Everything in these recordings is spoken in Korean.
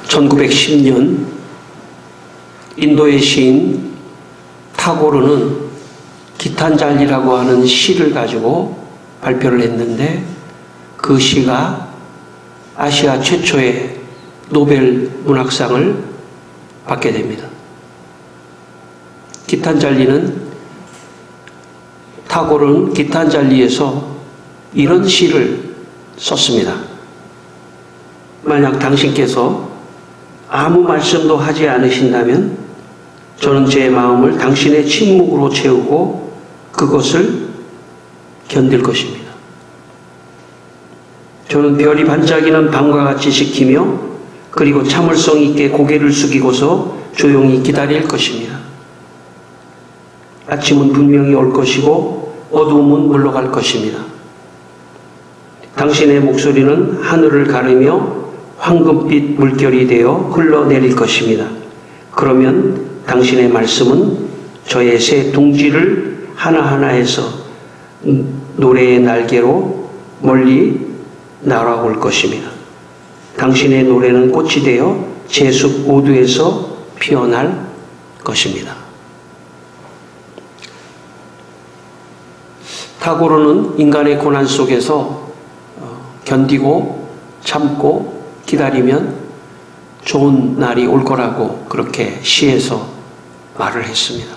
1910년 인도의 시인 타고르는 기탄잘리라고 하는 시를 가지고 발표를 했는데 그 시가 아시아 최초의 노벨 문학상을 받게 됩니다. 타고르는 기탄잘리에서 이런 시를 썼습니다. 만약 당신께서 아무 말씀도 하지 않으신다면 저는 제 마음을 당신의 침묵으로 채우고 그것을 견딜 것입니다. 저는 별이 반짝이는 밤과 같이 지키며 그리고 참을성 있게 고개를 숙이고서 조용히 기다릴 것입니다. 아침은 분명히 올 것이고 어두움은 물러갈 것입니다. 당신의 목소리는 하늘을 가르며 황금빛 물결이 되어 흘러내릴 것입니다. 그러면 당신의 말씀은 저의 새 둥지를 하나하나에서 노래의 날개로 멀리 날아올 것입니다. 당신의 노래는 꽃이 되어 제 숲 모두에서 피어날 것입니다. 타고르는 인간의 고난 속에서 견디고 참고 기다리면 좋은 날이 올 거라고 그렇게 시에서 말을 했습니다.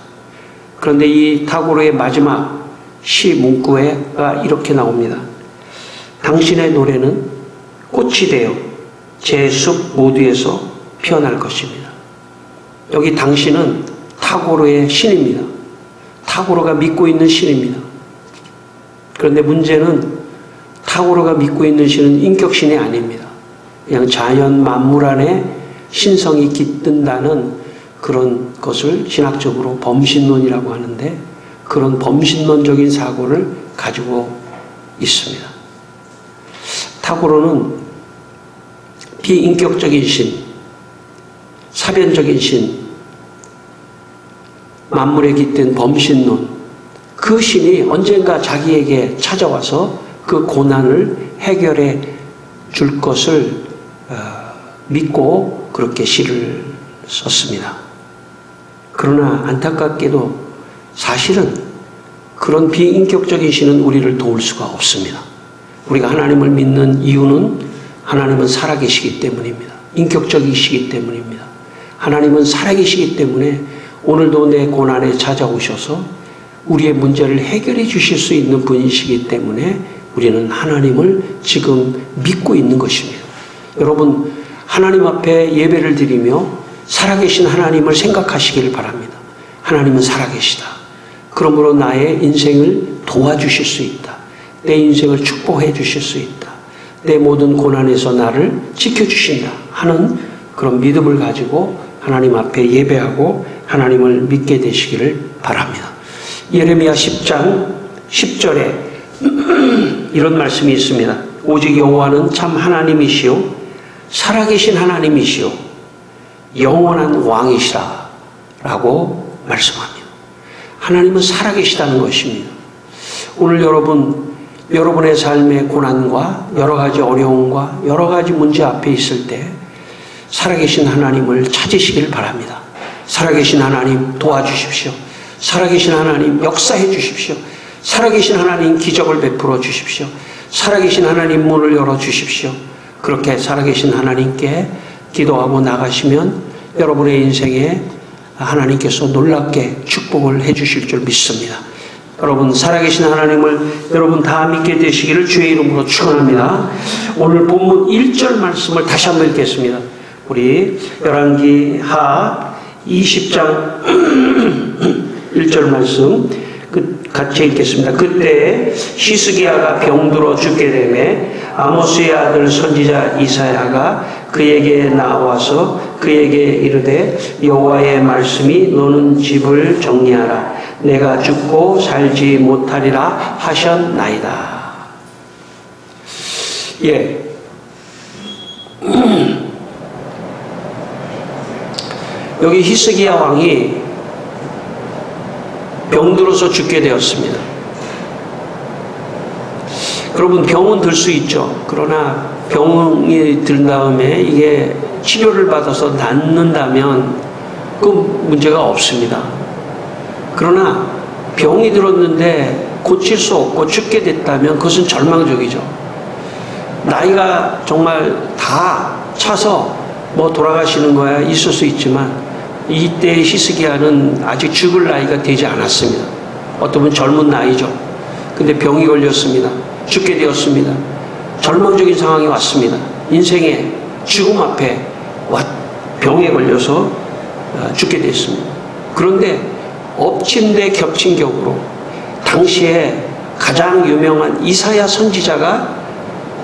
그런데 이 타고르의 마지막 시 문구가 이렇게 나옵니다. 당신의 노래는 꽃이 되어 제 숲 모두에서 피어날 것입니다. 여기 당신은 타고르의 신입니다. 타고르가 믿고 있는 신입니다. 그런데 문제는 타고르가 믿고 있는 신은 인격신이 아닙니다. 그냥 자연 만물 안에 신성이 깃든다는 그런 것을 신학적으로 범신론이라고 하는데 그런 범신론적인 사고를 가지고 있습니다. 타고르는 비인격적인 신, 사변적인 신, 만물에 깃든 범신론, 그 신이 언젠가 자기에게 찾아와서 그 고난을 해결해 줄 것을 믿고 그렇게 시를 썼습니다. 그러나 안타깝게도 사실은 그런 비인격적인 신은 우리를 도울 수가 없습니다. 우리가 하나님을 믿는 이유는 하나님은 살아계시기 때문입니다. 인격적이시기 때문입니다. 하나님은 살아계시기 때문에 오늘도 내 고난에 찾아오셔서 우리의 문제를 해결해 주실 수 있는 분이시기 때문에 우리는 하나님을 지금 믿고 있는 것입니다. 여러분, 하나님 앞에 예배를 드리며 살아계신 하나님을 생각하시기를 바랍니다. 하나님은 살아계시다. 그러므로 나의 인생을 도와주실 수 있다. 내 인생을 축복해 주실 수 있다. 내 모든 고난에서 나를 지켜주신다 하는 그런 믿음을 가지고 하나님 앞에 예배하고 하나님을 믿게 되시기를 바랍니다. 예레미야 10장 10절에 이런 말씀이 있습니다. 오직 여호와는 참 하나님이시오 살아계신 하나님이시오 영원한 왕이시라 라고 말씀합니다. 하나님은 살아계시다는 것입니다. 오늘 여러분의 삶의 고난과 여러 가지 어려움과 여러 가지 문제 앞에 있을 때 살아계신 하나님을 찾으시길 바랍니다. 살아계신 하나님 도와주십시오. 살아계신 하나님 역사해 주십시오. 살아계신 하나님 기적을 베풀어 주십시오. 살아계신 하나님 문을 열어 주십시오. 그렇게 살아계신 하나님께 기도하고 나가시면 여러분의 인생에 하나님께서 놀랍게 축복을 해 주실 줄 믿습니다. 여러분 살아계신 하나님을 여러분 다 믿게 되시기를 주의 이름으로 축원합니다. 오늘 본문 1절 말씀을 다시 한번 읽겠습니다. 우리 열왕기하 20장 1절 말씀 같이 읽겠습니다. 그때 히스기야가 병들어 죽게 되매 아모스의 아들 선지자 이사야가 그에게 나와서 그에게 이르되 여호와의 말씀이 너는 집을 정리하라 내가 죽고 살지 못하리라 하셨나이다. 예. 여기 히스기야 왕이 병들어서 죽게 되었습니다. 여러분 병은 들 수 있죠. 그러나 병이 든 다음에 이게 치료를 받아서 낫는다면 그 문제가 없습니다. 그러나 병이 들었는데 고칠 수 없고 죽게 됐다면 그것은 절망적이죠. 나이가 정말 다 차서 뭐 돌아가시는 거야 있을 수 있지만 이때의 히스기야는 아직 죽을 나이가 되지 않았습니다. 어쩌면 젊은 나이죠. 근데 병이 걸렸습니다. 죽게 되었습니다. 절망적인 상황이 왔습니다. 인생의 죽음 앞에 병에 걸려서 죽게 됐습니다. 그런데 엎친 데 겹친 격으로 당시에 가장 유명한 이사야 선지자가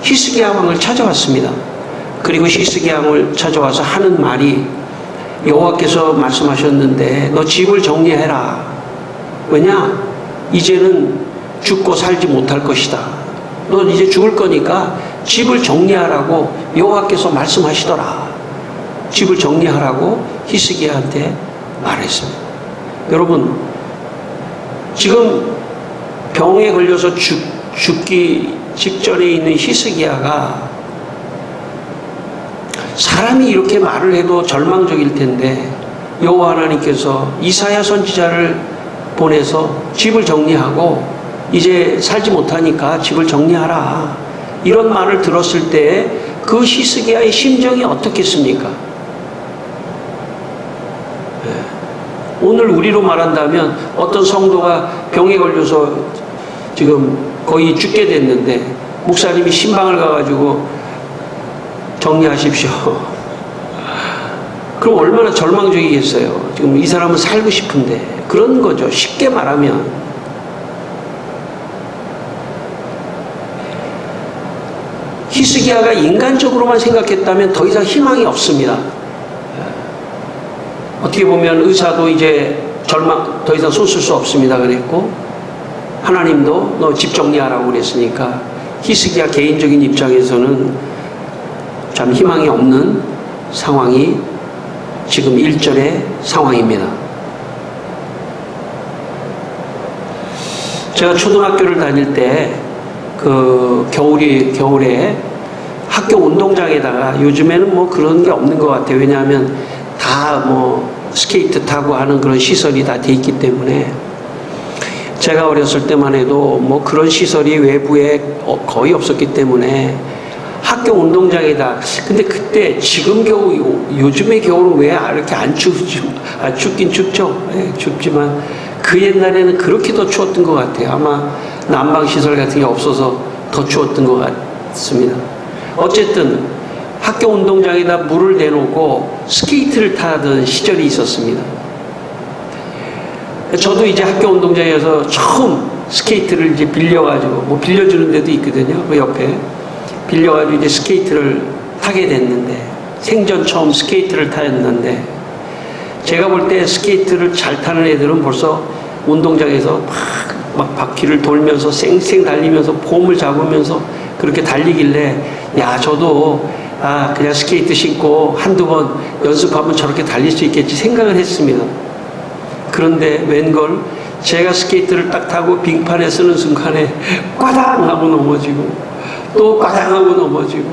히스기야 왕을 찾아왔습니다. 그리고 히스기야 왕을 찾아와서 하는 말이 여호와께서 말씀하셨는데 너 집을 정리해라. 왜냐? 이제는 죽고 살지 못할 것이다. 너 이제 죽을 거니까 집을 정리하라고 여호와께서 말씀하시더라. 집을 정리하라고 히스기야한테 말했습니다. 여러분, 지금 병에 걸려서 죽기 직전에 있는 히스기야가 사람이 이렇게 말을 해도 절망적일 텐데 여호와 하나님께서 이사야 선지자를 보내서 집을 정리하고 이제 살지 못하니까 집을 정리하라. 이런 말을 들었을 때 그 히스기야의 심정이 어떻겠습니까? 오늘 우리로 말한다면 어떤 성도가 병에 걸려서 지금 거의 죽게 됐는데 목사님이 신방을 가가지고 정리하십시오. 그럼 얼마나 절망적이겠어요. 지금 이 사람은 살고 싶은데 그런 거죠. 쉽게 말하면. 히스기야가 인간적으로만 생각했다면 더 이상 희망이 없습니다. 어떻게 보면 의사도 이제 더 이상 손 쓸 수 없습니다 그랬고 하나님도 너 집 정리하라고 그랬으니까 히스기야 개인적인 입장에서는 참 희망이 없는 상황이 지금 1절의 상황입니다. 제가 초등학교를 다닐 때 그 겨울에 학교 운동장에다가 요즘에는 뭐 그런 게 없는 것 같아요. 왜냐하면 다 뭐 스케이트 타고 하는 그런 시설이 다 돼 있기 때문에 제가 어렸을 때만 해도 뭐 그런 시설이 외부에 거의 없었기 때문에 학교 운동장에다 근데 그때 지금 겨우 요즘의 겨울은 왜 이렇게 안 춥죠? 춥긴 춥죠. 네, 춥지만 그 옛날에는 그렇게 더 추웠던 것 같아요. 아마 난방시설 같은 게 없어서 더 추웠던 것 같습니다. 어쨌든 학교 운동장에다 물을 내놓고 스케이트를 타던 시절이 있었습니다. 저도 이제 학교 운동장에서 처음 스케이트를 이제 빌려가지고 뭐 빌려주는 데도 있거든요. 그 옆에 빌려가지고 이제 스케이트를 타게 됐는데 생전 처음 스케이트를 타였는데 제가 볼 때 스케이트를 잘 타는 애들은 벌써 운동장에서 막 바퀴를 돌면서 쌩쌩 달리면서 폼을 잡으면서 그렇게 달리길래 야 저도 그냥 스케이트 신고 한두 번 연습하면 저렇게 달릴 수 있겠지 생각을 했습니다. 그런데 웬걸 제가 스케이트를 딱 타고 빙판에 서는 순간에 꽈당 하고 넘어지고 또 꽈당 하고 넘어지고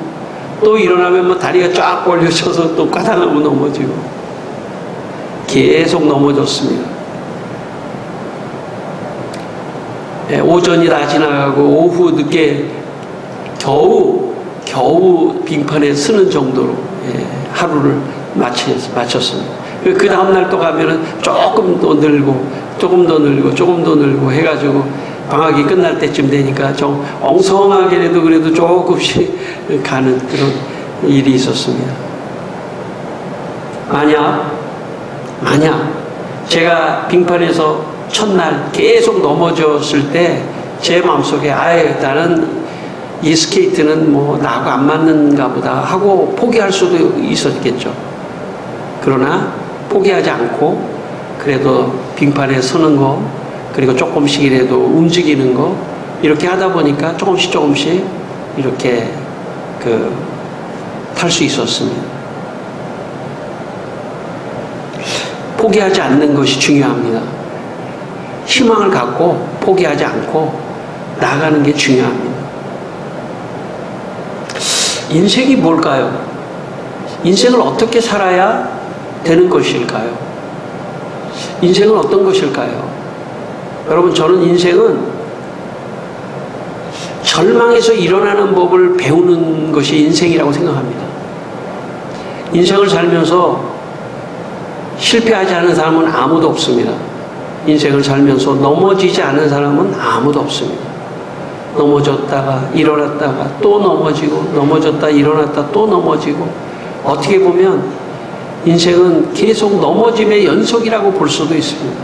또 일어나면 뭐 다리가 쫙 벌려져서 또 꽈당 하고 넘어지고 계속 넘어졌습니다. 오전이 다 지나가고 오후 늦게 겨우 빙판에 서는 정도로 하루를 마쳤습니다. 그 다음날 또 가면은 조금 더 늘고 해가지고 방학이 끝날 때쯤 되니까 좀 엉성하게라도 그래도 조금씩 가는 그런 일이 있었습니다. 만약 제가 빙판에서 첫날 계속 넘어졌을 때 제 마음속에 나는 이 스케이트는 뭐 나하고 안 맞는가 보다 하고 포기할 수도 있었겠죠. 그러나 포기하지 않고 그래도 빙판에 서는 거 그리고 조금씩이라도 움직이는 거 이렇게 하다 보니까 조금씩 이렇게 탈 수 있었습니다. 포기하지 않는 것이 중요합니다. 희망을 갖고 포기하지 않고 나아가는 게 중요합니다. 인생이 뭘까요? 인생을 어떻게 살아야 되는 것일까요? 인생은 어떤 것일까요? 여러분, 저는 인생은 절망에서 일어나는 법을 배우는 것이 인생이라고 생각합니다. 인생을 살면서 실패하지 않은 사람은 아무도 없습니다. 인생을 살면서 넘어지지 않은 사람은 아무도 없습니다. 넘어졌다가 일어났다가 또 넘어지고, 넘어졌다 일어났다 또 넘어지고, 어떻게 보면 인생은 계속 넘어짐의 연속이라고 볼 수도 있습니다.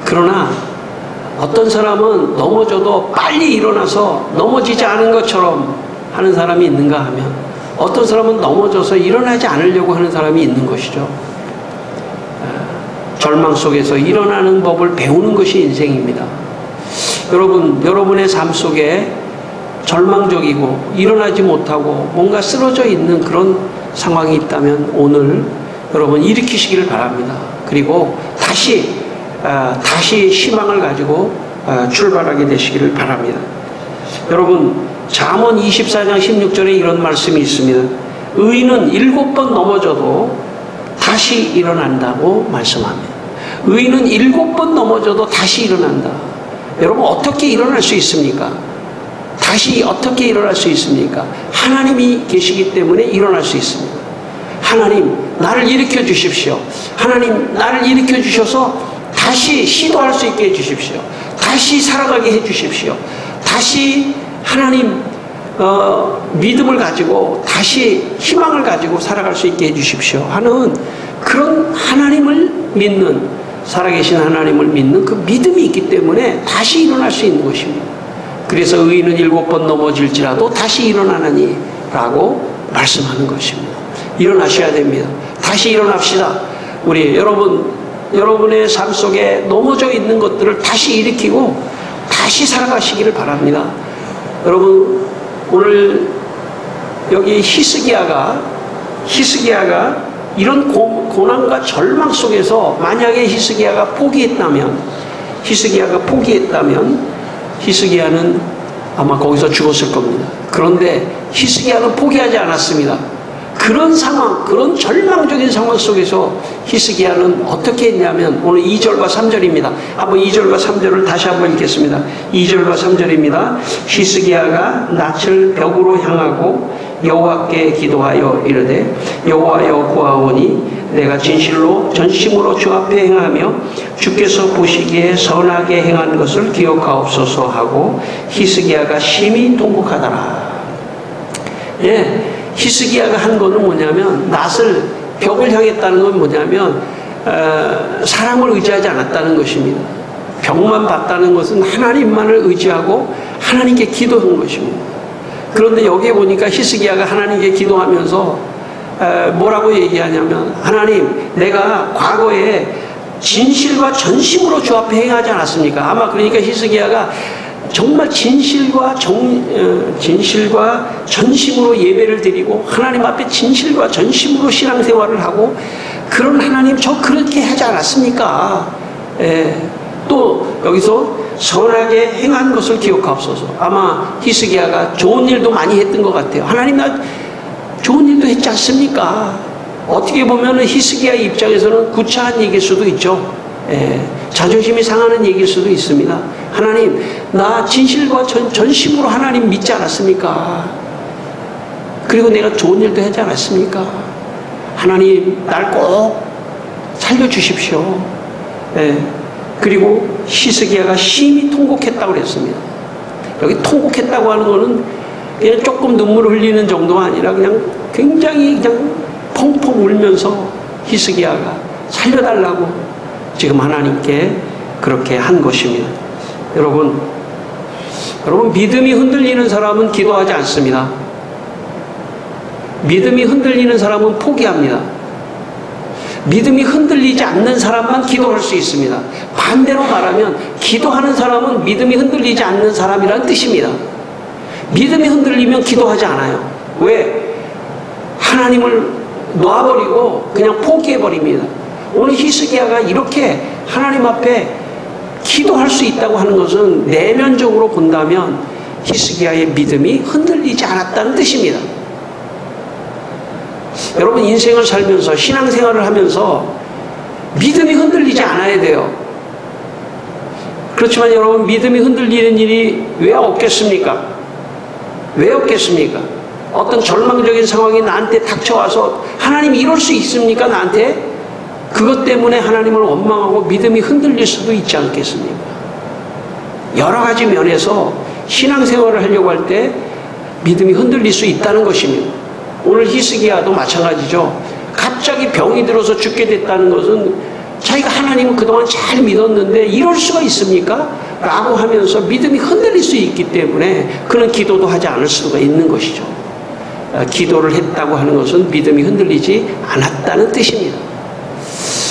그러나 어떤 사람은 넘어져도 빨리 일어나서 넘어지지 않은 것처럼 하는 사람이 있는가 하면, 어떤 사람은 넘어져서 일어나지 않으려고 하는 사람이 있는 것이죠. 절망 속에서 일어나는 법을 배우는 것이 인생입니다. 여러분의 삶 속에 절망적이고 일어나지 못하고 뭔가 쓰러져 있는 그런 상황이 있다면 오늘 여러분 일으키시기를 바랍니다. 그리고 다시 희망을 가지고 출발하게 되시기를 바랍니다. 여러분, 잠언 24장 16절에 이런 말씀이 있습니다. 의인은 7번 넘어져도 다시 일어난다고 말씀합니다. 의인은 7번 넘어져도 다시 일어난다. 여러분, 어떻게 일어날 수 있습니까? 다시 어떻게 일어날 수 있습니까? 하나님이 계시기 때문에 일어날 수 있습니다. 하나님, 나를 일으켜 주십시오. 하나님, 나를 일으켜 주셔서 다시 시도할 수 있게 해주십시오. 다시 살아가게 해주십시오. 다시 하나님 믿음을 가지고 다시 희망을 가지고 살아갈 수 있게 해주십시오 하는 그런 하나님을 믿는, 살아계신 하나님을 믿는 그 믿음이 있기 때문에 다시 일어날 수 있는 것입니다. 그래서 의인은 7번 넘어질지라도 다시 일어나느니 라고 말씀하는 것입니다. 일어나셔야 됩니다. 다시 일어납시다. 우리 여러분의 삶 속에 넘어져 있는 것들을 다시 일으키고 다시 살아가시기를 바랍니다. 여러분, 오늘 여기 히스기야가 이런 고난과 절망 속에서 만약에 히스기야가 포기했다면 히스기야는 아마 거기서 죽었을 겁니다. 그런데 히스기야는 포기하지 않았습니다. 그런 상황, 그런 절망적인 상황 속에서 히스기야는 어떻게 했냐면, 오늘 2절과 3절입니다. 한번 2절과 3절을 다시 한번 읽겠습니다. 2절과 3절입니다. 히스기야가 낯을 벽으로 향하고 여호와께 기도하여 이르되, 여호와여 구하오니 내가 진실로 전심으로 주 앞에 행하며 주께서 보시기에 선하게 행한 것을 기억하옵소서 하고 히스기야가 심히 통곡하더라. 예. 히스기야가 한 거는 뭐냐면, 낯을 벽을 향했다는 건 뭐냐면 사람을 의지하지 않았다는 것입니다. 벽만 봤다는 것은 하나님만을 의지하고 하나님께 기도한 것입니다. 그런데 여기에 보니까 히스기야가 하나님께 기도하면서 뭐라고 얘기하냐면, 하나님, 내가 과거에 진실과 전심으로 주 앞에 행하지 않았습니까? 아마 그러니까 히스기야가 정말 진실과 전심으로 예배를 드리고 하나님 앞에 진실과 전심으로 신앙생활을 하고, 그런 하나님, 저 그렇게 하지 않았습니까? 또 여기서 선하게 행한 것을 기억하옵소서. 아마 히스기야가 좋은 일도 많이 했던 것 같아요. 하나님, 나 좋은 일도 했지 않습니까? 어떻게 보면 히스기야 입장에서는 구차한 얘기일 수도 있죠. 자존심이 상하는 얘기일 수도 있습니다. 하나님, 나 진실과 전심으로 하나님 믿지 않았습니까? 그리고 내가 좋은 일도 하지 않았습니까? 하나님, 날 꼭 살려주십시오. 그리고 히스기야가 심히 통곡했다고 그랬습니다. 여기 통곡했다고 하는 거는 그냥 조금 눈물을 흘리는 정도가 아니라 그냥 굉장히 그냥 펑펑 울면서 히스기야가 살려달라고 지금 하나님께 그렇게 한 것입니다. 여러분, 믿음이 흔들리는 사람은 기도하지 않습니다. 믿음이 흔들리는 사람은 포기합니다. 믿음이 흔들리지 않는 사람만 기도할 수 있습니다. 반대로 말하면 기도하는 사람은 믿음이 흔들리지 않는 사람이라는 뜻입니다. 믿음이 흔들리면 기도하지 않아요. 왜? 하나님을 놔버리고 그냥 포기해버립니다. 오늘 히스기야가 이렇게 하나님 앞에 기도할 수 있다고 하는 것은 내면적으로 본다면 히스기야의 믿음이 흔들리지 않았다는 뜻입니다. 여러분 인생을 살면서 신앙생활을 하면서 믿음이 흔들리지 않아야 돼요. 그렇지만 여러분 믿음이 흔들리는 일이 왜 없겠습니까? 왜 없겠습니까? 어떤 절망적인 상황이 나한테 닥쳐와서 하나님 이럴 수 있습니까? 나한테? 그것 때문에 하나님을 원망하고 믿음이 흔들릴 수도 있지 않겠습니까? 여러 가지 면에서 신앙생활을 하려고 할 때 믿음이 흔들릴 수 있다는 것입니다. 오늘 히스기야도 마찬가지죠. 갑자기 병이 들어서 죽게 됐다는 것은 자기가 하나님을 그동안 잘 믿었는데 이럴 수가 있습니까? 라고 하면서 믿음이 흔들릴 수 있기 때문에 그는 기도도 하지 않을 수가 있는 것이죠. 기도를 했다고 하는 것은 믿음이 흔들리지 않았다는 뜻입니다.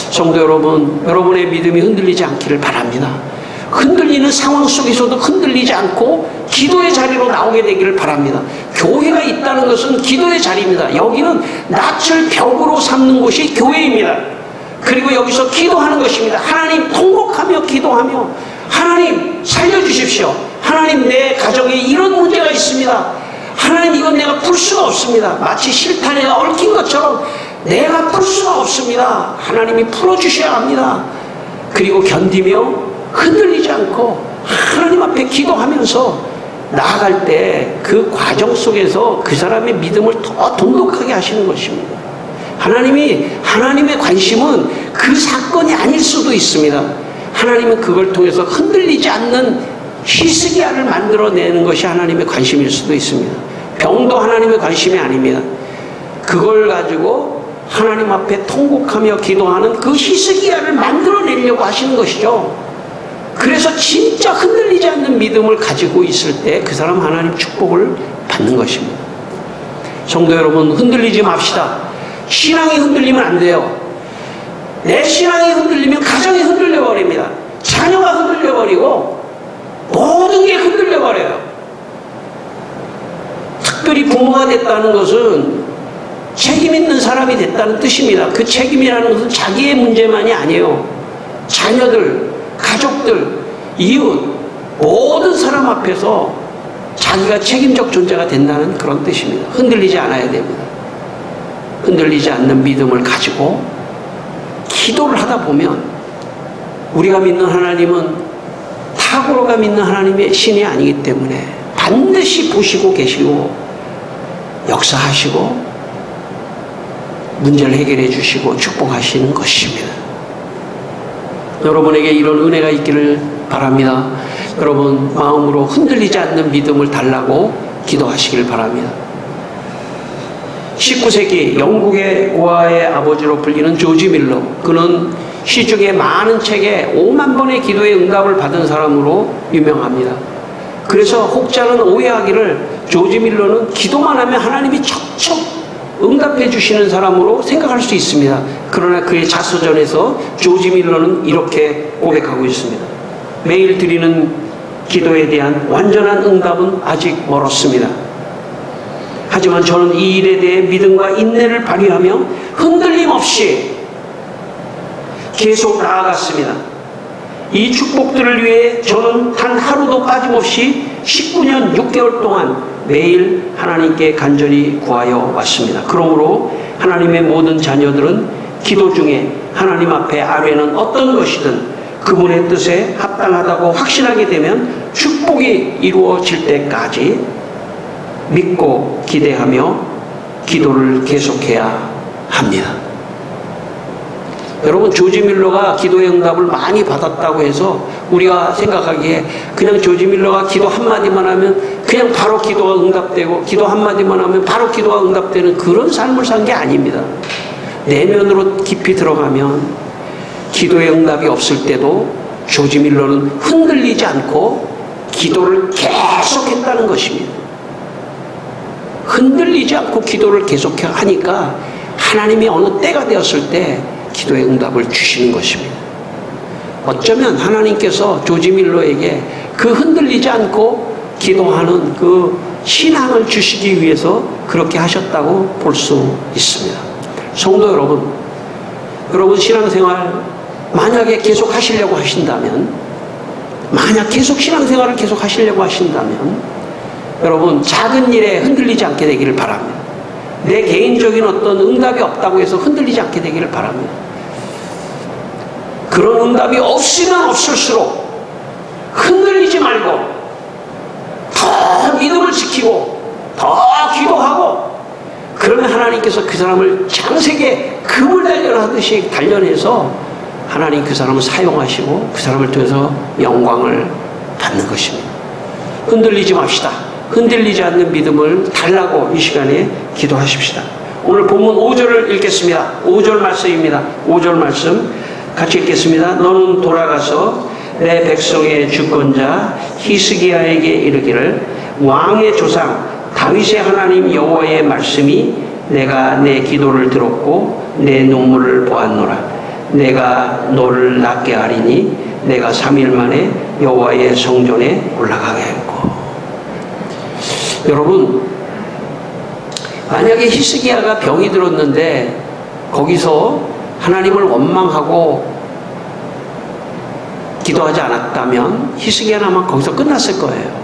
성도 여러분, 여러분의 믿음이 흔들리지 않기를 바랍니다. 흔들리는 상황 속에서도 흔들리지 않고 기도의 자리로 나오게 되기를 바랍니다. 교회가 있다는 것은 기도의 자리입니다. 여기는 낯을 벽으로 삼는 곳이 교회입니다. 그리고 여기서 기도하는 것입니다. 하나님 통곡하며 기도하며 하나님 살려주십시오. 하나님 내 가정에 이런 문제가 있습니다. 하나님 이건 내가 풀 수가 없습니다. 마치 실타래에 얽힌 것처럼 내가 풀 수가 없습니다. 하나님이 풀어주셔야 합니다. 그리고 견디며 흔들리지 않고 하나님 앞에 기도하면서 나아갈 때 그 과정 속에서 그 사람의 믿음을 더 돈독하게 하시는 것입니다. 하나님의 관심은 그 사건이 아닐 수도 있습니다. 하나님은 그걸 통해서 흔들리지 않는 히스기야를 만들어내는 것이 하나님의 관심일 수도 있습니다. 병도 하나님의 관심이 아닙니다. 그걸 가지고 하나님 앞에 통곡하며 기도하는 그 히스기야를 만들어내려고 하시는 것이죠. 그래서 진짜 흔들리지 않는 믿음을 가지고 있을 때 그 사람 하나님 축복을 받는 것입니다. 성도 여러분, 흔들리지 맙시다. 신앙이 흔들리면 안 돼요. 내 신앙이 흔들리면 가정이 흔들려버립니다. 자녀가 흔들려버리고 모든 게 흔들려버려요. 특별히 부모가 됐다는 것은 책임 있는 사람이 됐다는 뜻입니다. 그 책임이라는 것은 자기의 문제만이 아니에요. 자녀들, 가족들, 이웃, 모든 사람 앞에서 자기가 책임적 존재가 된다는 그런 뜻입니다. 흔들리지 않아야 됩니다. 흔들리지 않는 믿음을 가지고 기도를 하다 보면 우리가 믿는 하나님은 탁으로가 믿는 하나님의 신이 아니기 때문에 반드시 보시고 계시고 역사하시고 문제를 해결해 주시고 축복하시는 것입니다. 여러분에게 이런 은혜가 있기를 바랍니다. 여러분 마음으로 흔들리지 않는 믿음을 달라고 기도하시길 바랍니다. 19세기 영국의 고아의 아버지로 불리는 조지 밀러, 그는 시중에 많은 책에 5만 번의 기도의 응답을 받은 사람으로 유명합니다. 그래서 혹자는 오해하기를 조지 밀러는 기도만 하면 하나님이 척척 응답해 주시는 사람으로 생각할 수 있습니다. 그러나 그의 자서전에서 조지 밀러는 이렇게 고백하고 있습니다. 매일 드리는 기도에 대한 완전한 응답은 아직 멀었습니다. 하지만 저는 이 일에 대해 믿음과 인내를 발휘하며 흔들림 없이 계속 나아갔습니다. 이 축복들을 위해 저는 단 하루도 빠짐없이 19년 6개월 동안 매일 하나님께 간절히 구하여 왔습니다. 그러므로 하나님의 모든 자녀들은 기도 중에 하나님 앞에 아뢰는 어떤 것이든 그분의 뜻에 합당하다고 확신하게 되면 축복이 이루어질 때까지 믿고 기대하며 기도를 계속해야 합니다. 여러분, 조지 밀러가 기도의 응답을 많이 받았다고 해서 우리가 생각하기에 그냥 조지 밀러가 기도 한마디만 하면 그냥 바로 기도가 응답되고 기도 한마디만 하면 바로 기도가 응답되는 그런 삶을 산 게 아닙니다. 내면으로 깊이 들어가면 기도의 응답이 없을 때도 조지 밀러는 흔들리지 않고 기도를 계속했다는 것입니다. 흔들리지 않고 기도를 계속하니까 하나님이 어느 때가 되었을 때 기도의 응답을 주시는 것입니다. 어쩌면 하나님께서 조지 밀러에게 그 흔들리지 않고 기도하는 그 신앙을 주시기 위해서 그렇게 하셨다고 볼 수 있습니다. 성도 여러분, 여러분 신앙생활 만약에 계속 하시려고 하신다면, 만약 계속 신앙생활을 계속 하시려고 하신다면 여러분 작은 일에 흔들리지 않게 되기를 바랍니다. 내 개인적인 어떤 응답이 없다고 해서 흔들리지 않게 되기를 바랍니다. 그런 응답이 없으면 없을수록 흔들리지 말고 더 믿음을 지키고 더 기도하고, 그러면 하나님께서 그 사람을 창세기에 금을 단련하듯이 단련해서 하나님 그 사람을 사용하시고 그 사람을 통해서 영광을 받는 것입니다. 흔들리지 맙시다. 흔들리지 않는 믿음을 달라고 이 시간에 기도하십시다. 오늘 본문 5절을 읽겠습니다. 5절 말씀입니다. 5절 말씀 같이 읽겠습니다. 너는 돌아가서 내 백성의 주권자 히스기야에게 이르기를, 왕의 조상 다윗의 하나님 여호와의 말씀이 내가 내 기도를 들었고 내 눈물을 보았노라. 내가 너를 낫게 하리니 내가 3일 만에 여호와의 성전에 올라가게 했고. 여러분, 만약에 히스기야가 병이 들었는데 거기서 하나님을 원망하고 기도하지 않았다면 히스기야는 아마 거기서 끝났을 거예요.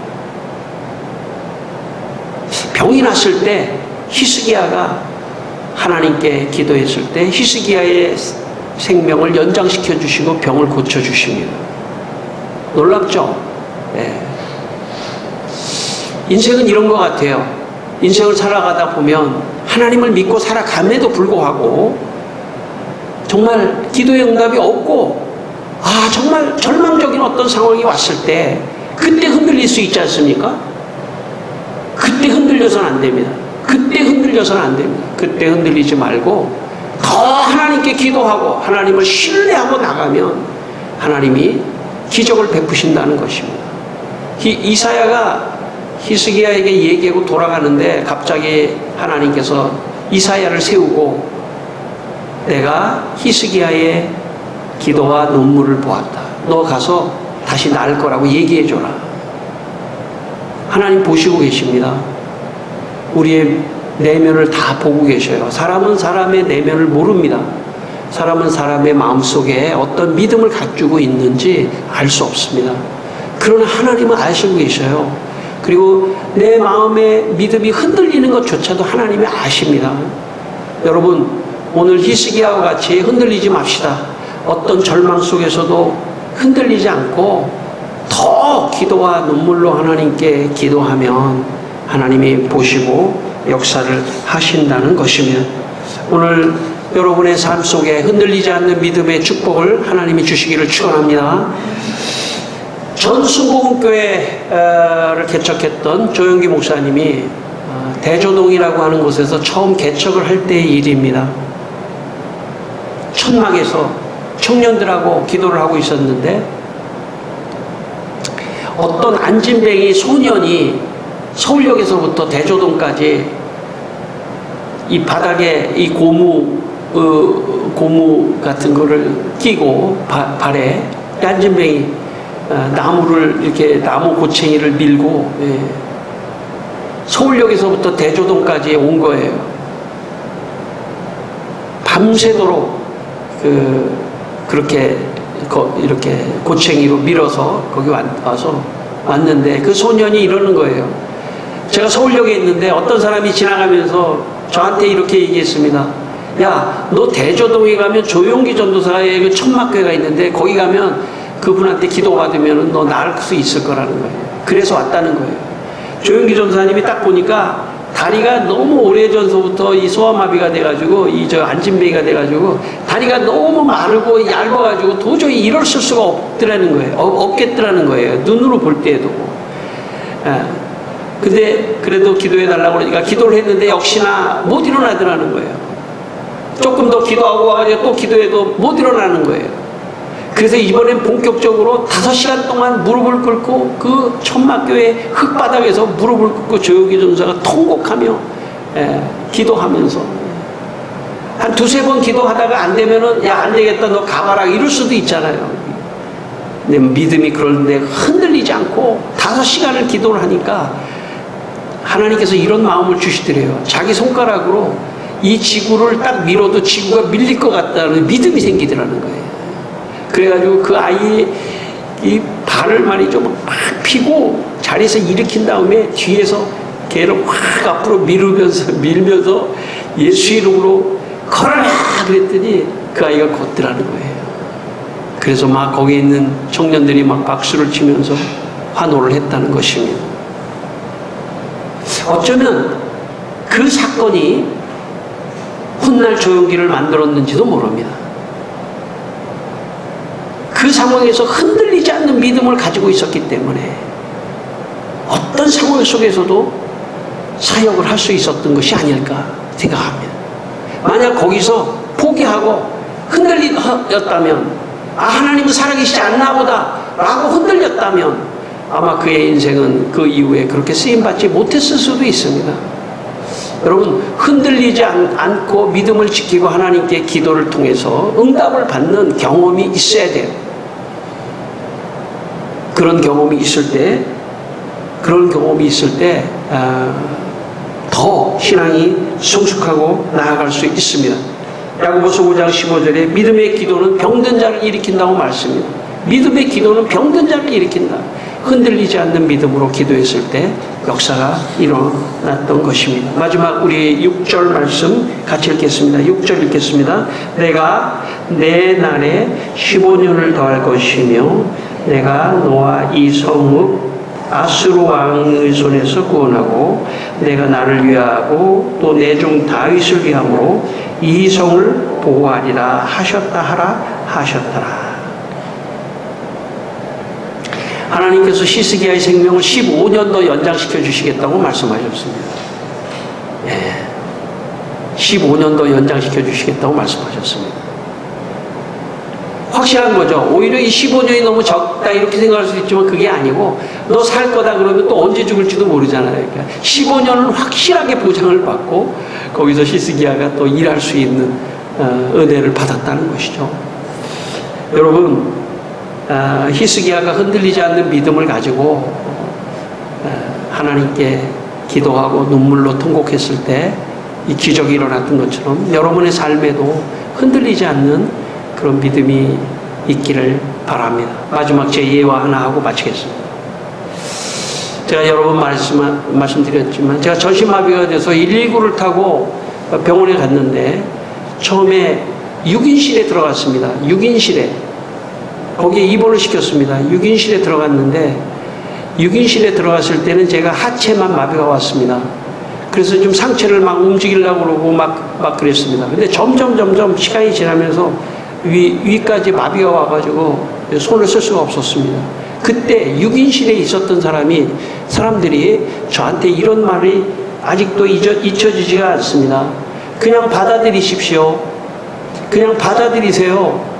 병이 났을 때 히스기야가 하나님께 기도했을 때 히스기야의 생명을 연장시켜 주시고 병을 고쳐 주십니다. 놀랍죠? 네. 인생은 이런 것 같아요. 인생을 살아가다 보면 하나님을 믿고 살아감에도 불구하고 정말 기도의 응답이 없고, 정말 절망적인 어떤 상황이 왔을 때 그때 흔들릴 수 있지 않습니까? 그때 흔들려서는 안 됩니다. 그때 흔들려서는 안 됩니다. 그때 흔들리지 말고 더 하나님께 기도하고 하나님을 신뢰하고 나가면 하나님이 기적을 베푸신다는 것입니다. 이사야가 히스기야에게 얘기하고 돌아가는데 갑자기 하나님께서 이사야를 세우고 내가 히스기야의 기도와 눈물을 보았다. 너 가서 다시 나을 거라고 얘기해줘라. 하나님 보시고 계십니다. 우리의 내면을 다 보고 계셔요. 사람은 사람의 내면을 모릅니다. 사람은 사람의 마음속에 어떤 믿음을 갖추고 있는지 알 수 없습니다. 그러나 하나님은 아시고 계셔요. 그리고 내 마음의 믿음이 흔들리는 것조차도 하나님이 아십니다. 여러분, 오늘 히스기야와 같이 흔들리지 맙시다. 어떤 절망 속에서도 흔들리지 않고 더 기도와 눈물로 하나님께 기도하면 하나님이 보시고 역사를 하신다는 것이며, 오늘 여러분의 삶 속에 흔들리지 않는 믿음의 축복을 하나님이 주시기를 축원합니다. 전순복음교회를 개척했던 조영기 목사님이 대조동이라고 하는 곳에서 처음 개척을 할 때의 일입니다. 천막에서 청년들하고 기도를 하고 있었는데 어떤 안진뱅이 소년이 서울역에서부터 대조동까지 이 바닥에 이 고무 같은 거를 끼고 발에 안진뱅이 나무를 이렇게 나무 고챙이를 밀고 서울역에서부터 대조동까지 온 거예요. 밤새도록 그렇게 이렇게 고챙이로 밀어서 거기 와서 왔는데 그 소년이 이러는 거예요. 제가 서울역에 있는데 어떤 사람이 지나가면서 저한테 이렇게 얘기했습니다. 야, 너 대조동에 가면 조용기 전도사의 그 천막교회가 있는데 거기 가면 그분한테 기도받으면 너 나을 수 있을 거라는 거예요. 그래서 왔다는 거예요. 조용기 전도사님이 딱 보니까 다리가 너무 오래전서부터 이 소아마비가 돼가지고 안진뱅이가 돼가지고 다리가 너무 마르고 얇아가지고 도저히 일어설 수가 없더라는 거예요. 없겠더라는 거예요. 눈으로 볼 때에도. 근데 그래도 기도해달라고 그러니까 기도를 했는데 역시나 못 일어나더라는 거예요. 조금 더 기도하고 와가지고 또 기도해도 못 일어나는 거예요. 그래서 이번엔 본격적으로 5시간 동안 무릎을 꿇고 그 천막교회 흙바닥에서 무릎을 꿇고 조용기 전도사가 통곡하며 기도하면서 한 2-3번 기도하다가 안 되면은 야, 안 되겠다, 너 가봐라 이럴 수도 있잖아요. 근데 믿음이 그런데 흔들리지 않고 5시간을 기도를 하니까 하나님께서 이런 마음을 주시더래요. 자기 손가락으로 이 지구를 딱 밀어도 지구가 밀릴 것 같다는 믿음이 생기더라는 거예요. 그래가지고 그 아이의 이 발을 말이죠 막 피고 자리에서 일으킨 다음에 뒤에서 걔를 확 앞으로 밀면서 예수 이름으로 걸어라 그랬더니 그 아이가 걷더라는 거예요. 그래서 막 거기에 있는 청년들이 막 박수를 치면서 환호를 했다는 것입니다. 어쩌면 그 사건이 훗날 조용기를 만들었는지도 모릅니다. 그 상황에서 흔들리지 않는 믿음을 가지고 있었기 때문에 어떤 상황 속에서도 사역을 할 수 있었던 것이 아닐까 생각합니다. 만약 거기서 포기하고 흔들렸다면 하나님은 살아계시지 않나 보다 라고 흔들렸다면 아마 그의 인생은 그 이후에 그렇게 쓰임받지 못했을 수도 있습니다. 여러분, 흔들리지 않고 믿음을 지키고 하나님께 기도를 통해서 응답을 받는 경험이 있어야 돼요. 그런 경험이 있을 때 더 신앙이 성숙하고 나아갈 수 있습니다. 야고보서 5장 15절에 믿음의 기도는 병든 자를 일으킨다고 말씀합니다. 믿음의 기도는 병든 자를 일으킨다. 흔들리지 않는 믿음으로 기도했을 때 역사가 일어났던 것입니다. 마지막 우리 6절 말씀 같이 읽겠습니다. 6절 읽겠습니다. 내가 내 날에 15년을 더할 것이며 내가 너와 이 성읍 아수르 왕의 손에서 구원하고 내가 나를 위하고 또 내 종 다윗을 위함으로 이 성을 보호하리라 하셨더라. 하나님께서 히스기야의 생명을 15년 더 연장시켜 주시겠다고 말씀하셨습니다. 15년 더 연장시켜 주시겠다고 말씀하셨습니다. 확실한 거죠. 오히려 이 15년이 너무 적다 이렇게 생각할 수 있지만 그게 아니고 너 살 거다 그러면 또 언제 죽을지도 모르잖아요. 그러니까 15년은 확실하게 보장을 받고 거기서 히스기야가 또 일할 수 있는 은혜를 받았다는 것이죠. 여러분, 히스기야가 흔들리지 않는 믿음을 가지고 하나님께 기도하고 눈물로 통곡했을 때 이 기적이 일어났던 것처럼 여러분의 삶에도 흔들리지 않는 그런 믿음이 있기를 바랍니다. 마지막 제 예화 하나 하고 마치겠습니다. 제가 여러 번 말씀드렸지만 제가 전신마비가 돼서 119를 타고 병원에 갔는데 처음에 6인실에 들어갔습니다. 6인실에 거기에 입원을 시켰습니다. 6인실에 들어갔는데 6인실에 들어갔을 때는 제가 하체만 마비가 왔습니다. 그래서 좀 상체를 막 움직이려고 그러고 막 그랬습니다. 근데 점점 시간이 지나면서 위까지 마비가 와가지고 손을 쓸 수가 없었습니다. 그때 6인실에 있었던 사람들이 저한테 이런 말이 아직도 잊혀지지가 않습니다. 그냥 받아들이십시오. 그냥 받아들이세요.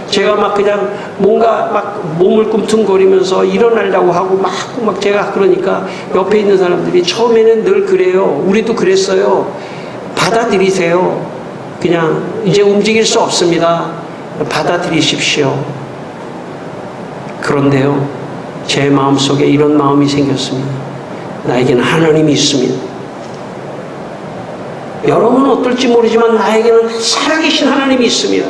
제가 막 그냥 뭔가 막 몸을 꿈틀거리면서 일어나려고 하고 막 제가 그러니까 옆에 있는 사람들이 처음에는 늘 그래요. 우리도 그랬어요. 받아들이세요. 그냥 이제 움직일 수 없습니다. 받아들이십시오. 그런데요, 제 마음속에 이런 마음이 생겼습니다. 나에게는 하나님이 있습니다. 여러분은 어떨지 모르지만 나에게는 살아계신 하나님이 있습니다.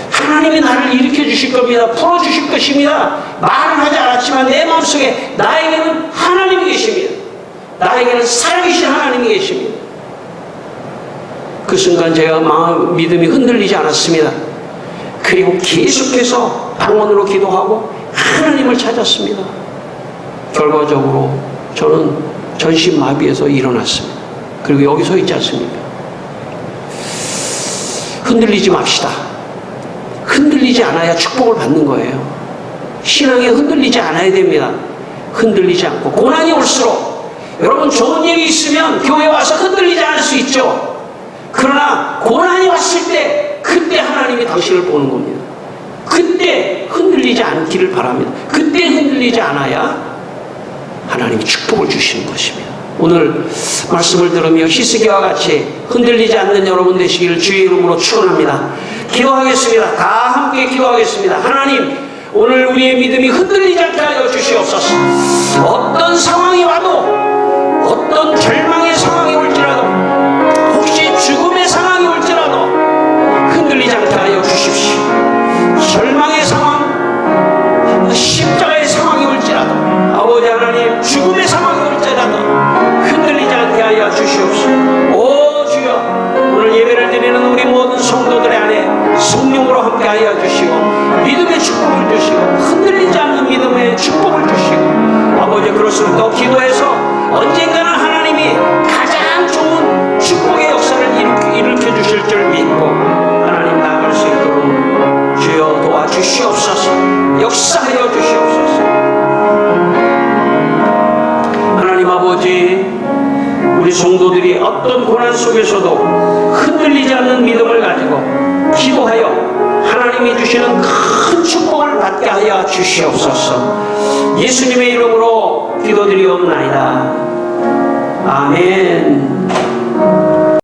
하나님이 나를 일으켜 주실 겁니다. 풀어주실 것입니다. 말은 하지 않았지만 내 마음속에 나에게는 하나님이 계십니다. 나에게는 살아계신 하나님이 계십니다. 그 순간 제가 믿음이 흔들리지 않았습니다. 그리고 계속해서 방언으로 기도하고 하나님을 찾았습니다. 결과적으로 저는 전신마비에서 일어났습니다. 그리고 여기 서 있지 않습니까? 흔들리지 맙시다. 흔들리지 않아야 축복을 받는 거예요. 신앙에 흔들리지 않아야 됩니다. 흔들리지 않고 고난이 올수록 여러분 좋은 일이 있으면 교회 와서 흔들리지 않을 수 있죠. 그러나 고난이 왔을 때 그때 하나님이 당신을 보는 겁니다. 그때 흔들리지 않기를 바랍니다. 그때 흔들리지 않아야 하나님이 축복을 주시는 것입니다. 오늘 말씀을 들으며 히스기야와 같이 흔들리지 않는 여러분 되시기를 주의 이름으로 축원합니다. 기도하겠습니다. 다 함께 기도하겠습니다. 하나님, 오늘 우리의 믿음이 흔들리지 않게 하여 주시옵소서. 어떤 상황이 와도, 어떤 절망의 상황이 올지라도, 혹시 죽음의 상황이 올지라도 흔들리지 않게 하여 주십시오. 절망의 상황, 십자가의 상황이 올지라도, 아버지 하나님, 죽음의 상황이 올지라도 또 기도해서 언젠가는 하나님이 가장 좋은 축복의 역사를 일으켜 주실 줄 믿고 하나님 나아갈 수 있도록 주여 도와주시옵소서. 역사하여 주시옵소서. 하나님 아버지, 우리 성도들이 어떤 고난 속에서도 흔들리지 않는 믿음을 가지고 기도하여 하나님이 주시는 큰 축복을 받게 하여 주시옵소서. 예수님의 이름으로 기도드리옵나이다. 아멘.